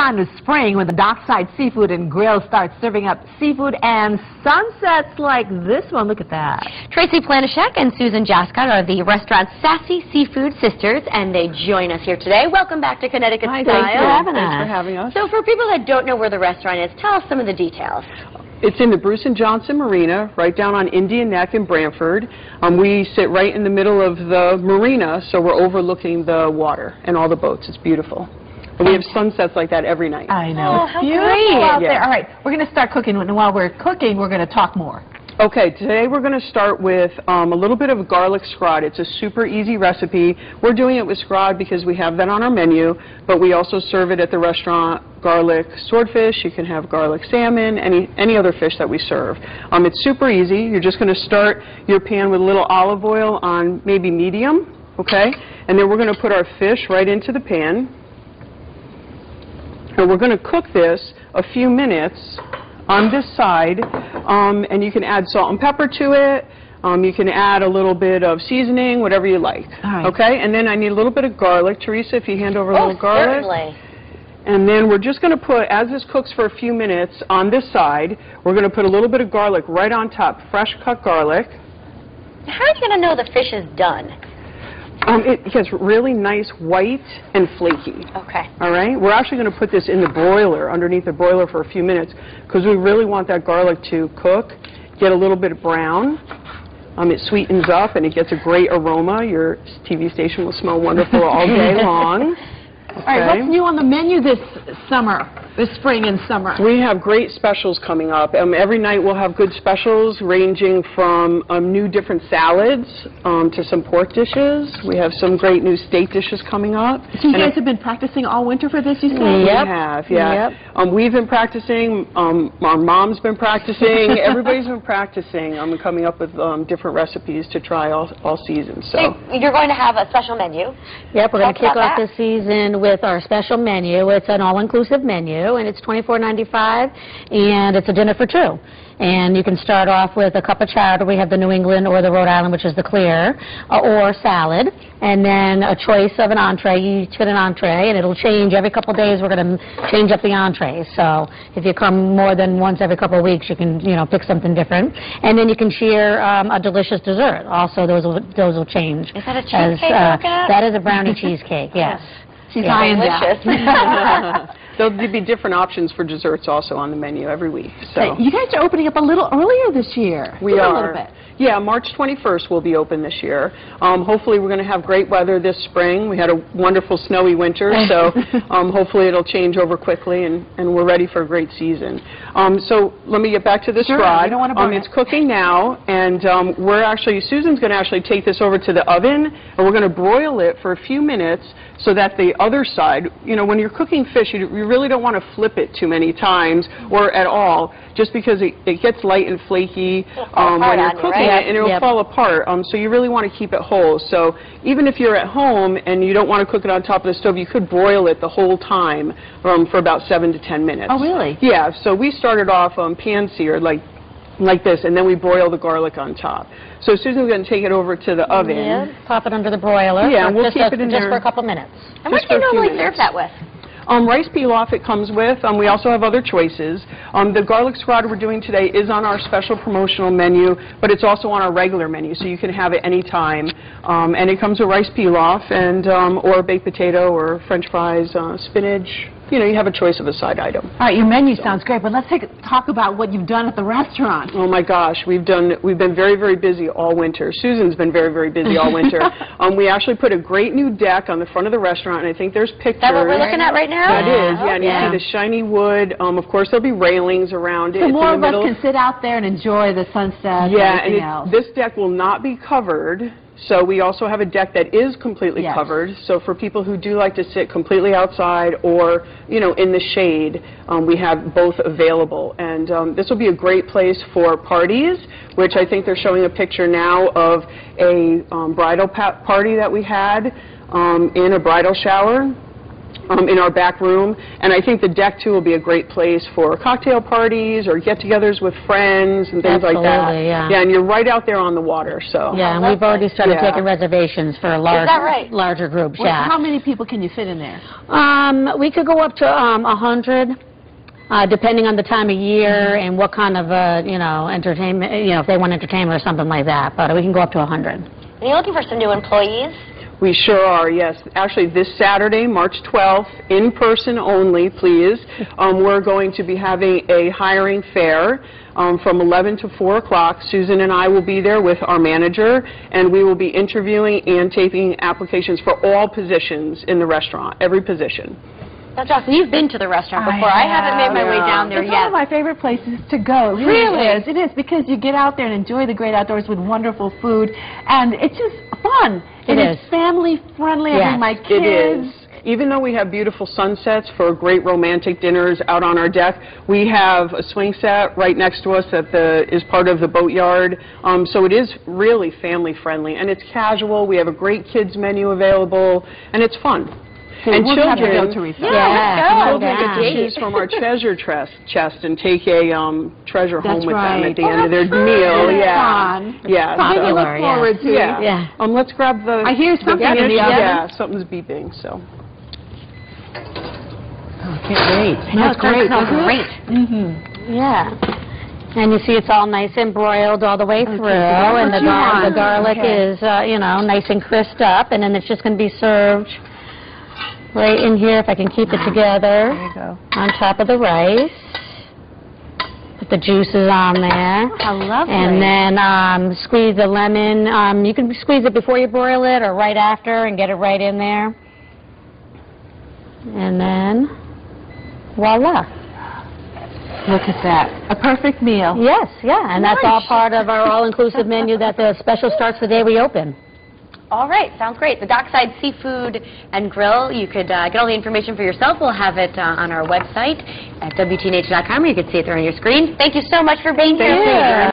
time of spring when the Dockside Seafood and Grill starts serving up seafood and sunsets like this one. Look at that. Tracy Planishek and Susan Jascott are the restaurant's Sassy Seafood Sisters, and they join us here today. Welcome back to Connecticut Style. Thanks for having us. So for people that don't know where the restaurant is, tell us some of the details. It's in the Bruce and Johnson Marina, right down on Indian Neck in Brantford. We sit right in the middle of the marina, so we're overlooking the water and all the boats. It's beautiful. And we have sunsets like that every night. I know. Oh, it's how beautiful great. out there. All right, we're going to start cooking, and while we're cooking, we're going to talk more. Okay, today we're going to start with a little bit of garlic scrod. It's a super easy recipe. We're doing it with scrod because we have that on our menu, but we also serve it at the restaurant, garlic swordfish. You can have garlic salmon, any other fish that we serve. It's super easy. You're just going to start your pan with a little olive oil on maybe medium, okay? And then we're going to put our fish right into the pan. And we're going to cook this a few minutes on this side, and you can add salt and pepper to it. You can add a little bit of seasoning, whatever you like. Right. Okay, and then I need a little bit of garlic. Teresa, if you hand over a little garlic. Certainly. And then we're just going to put, as this cooks for a few minutes on this side, we're going to put a little bit of garlic right on top, fresh cut garlic. How are you going to know the fish is done? It gets really nice white and flaky. Okay. All right? We're actually going to put this in the broiler, underneath the broiler for a few minutes, because we really want that garlic to cook, get a little bit brown. It sweetens up and it gets a great aroma. Your TV station will smell wonderful all day long. Okay. All right, what's new on the menu this summer, this spring and summer? We have great specials coming up. Every night we'll have good specials ranging from new different salads to some pork dishes. We have some great new steak dishes coming up. So you guys have been practicing all winter for this, you said? We have, yeah. Yep. We've been practicing. Our mom's been practicing. Everybody's been practicing. Coming up with different recipes to try all season. So you're going to have a special menu. Yep, we're going to Talk kick off about this season with our special menu. It's an all-inclusive menu, and it's $24.95, and it's a dinner for two. And you can start off with a cup of chowder. We have the New England or the Rhode Island, which is the clear, or salad, and then a choice of an entree. You each get an entree, and it'll change every couple of days. We're going to change up the entrees. So if you come more than once every couple of weeks, you can, pick something different. And then you can share a delicious dessert. Also, those will change. Is that a cheesecake? That is a brownie cheesecake. Yes. She's high in Delicious. there'll be different options for desserts also on the menu every week. So you guys are opening up a little earlier this year. We are. A little bit. Yeah, March 21st will be open this year. Hopefully we're going to have great weather this spring. We had a wonderful snowy winter, so hopefully it'll change over quickly, and we're ready for a great season. So let me get back to the scrod. We don't want to burn It's cooking now, and Susan's going to actually take this over to the oven, and we're going to broil it for a few minutes so that the other side, when you're cooking fish, you really don't want to flip it too many times or at all, just because it gets light and flaky when you're cooking it, and it'll fall apart. So you really want to keep it whole. So even if you're at home and you don't want to cook it on top of the stove, you could broil it the whole time for about 7 to 10 minutes. Oh, really? Yeah. So we started off pan-seared like this, and then we broil the garlic on top. So Susan's going to take it over to the oven. Yeah, pop it under the broiler. Yeah, we'll keep it in just there. for a couple minutes. And what do you normally serve that with? Rice pilaf it comes with. We also have other choices. The garlic scrod we're doing today is on our special promotional menu, but it's also on our regular menu, so you can have it any time. And it comes with rice pilaf and or baked potato or French fries, spinach. You have a choice of a side item. All right, your menu sounds great, but let's talk about what you've done at the restaurant. Oh my gosh, we've been very, very busy all winter. Susan's been very, very busy all winter. We actually put a great new deck on the front of the restaurant, and I think there's pictures. Is that what we're looking at right now? That is, yeah. And you see the shiny wood. Of course, there'll be railings around it. So it's more in the of us middle. can sit out there and enjoy the sunset Yeah, and everything else. This deck will not be covered. So we also have a deck that is completely covered. So for people who do like to sit completely outside or, in the shade, we have both available. And this will be a great place for parties, which I think they're showing a picture now of a bridal party that we had in a bridal shower. in our back room, and I think the deck too will be a great place for cocktail parties or get-togethers with friends and things like that. Absolutely, yeah. Yeah, and you're right out there on the water, so. Yeah, and we've already started Yeah. taking reservations for larger groups. Well, Yeah. how many people can you fit in there? We could go up to 100. Depending on the time of year and what kind of, entertainment, if they want entertainment or something like that. But we can go up to 100. Are you looking for some new employees? We sure are, yes. Actually, this Saturday, March 12th, in person only, please, we're going to be having a hiring fair from 11 to 4 o'clock. Susan and I will be there with our manager, and we will be interviewing and taking applications for all positions in the restaurant, every position. That's awesome. You've been to the restaurant before. I haven't made my way down there It's yet. one of my favorite places to go. It really is. It is, because you get out there and enjoy the great outdoors with wonderful food, and it's just fun. It is. It's family-friendly. I Yes, bring my kids. It is. Even though we have beautiful sunsets for great romantic dinners out on our deck, we have a swing set right next to us that is part of the boatyard. So it is really family-friendly, and it's casual. We have a great kids menu available, and it's fun. And we'll children, have to go, Teresa. children get to Yeah. choose from our treasure chest and take a treasure That's home with them right. at the end of their meal. It's Yeah, fun. yeah. Something to so- look forward to. Yeah. Let's grab the. I hear something in the oven. Yeah, something's beeping. So. Okay, great. Smells great. Smells Great. Yeah. And you see it's all nice and broiled all the way through, and the garlic is, nice and crisped up, and then it's just going to be served right in here, if I can keep it together, There you go. on top of the rice. Put the juices on there. How lovely. And then squeeze the lemon. You can squeeze it before you broil it or right after and get it right in there. And then, voila. Look at that. A perfect meal. Yes, yeah, and that's all part of our all-inclusive menu that the special starts the day we open. All right, sounds great. The Dockside Seafood and Grill, you could get all the information for yourself. We'll have it on our website at WTNH.com, or you can see it there on your screen. Thank you so much for being here. Thank you.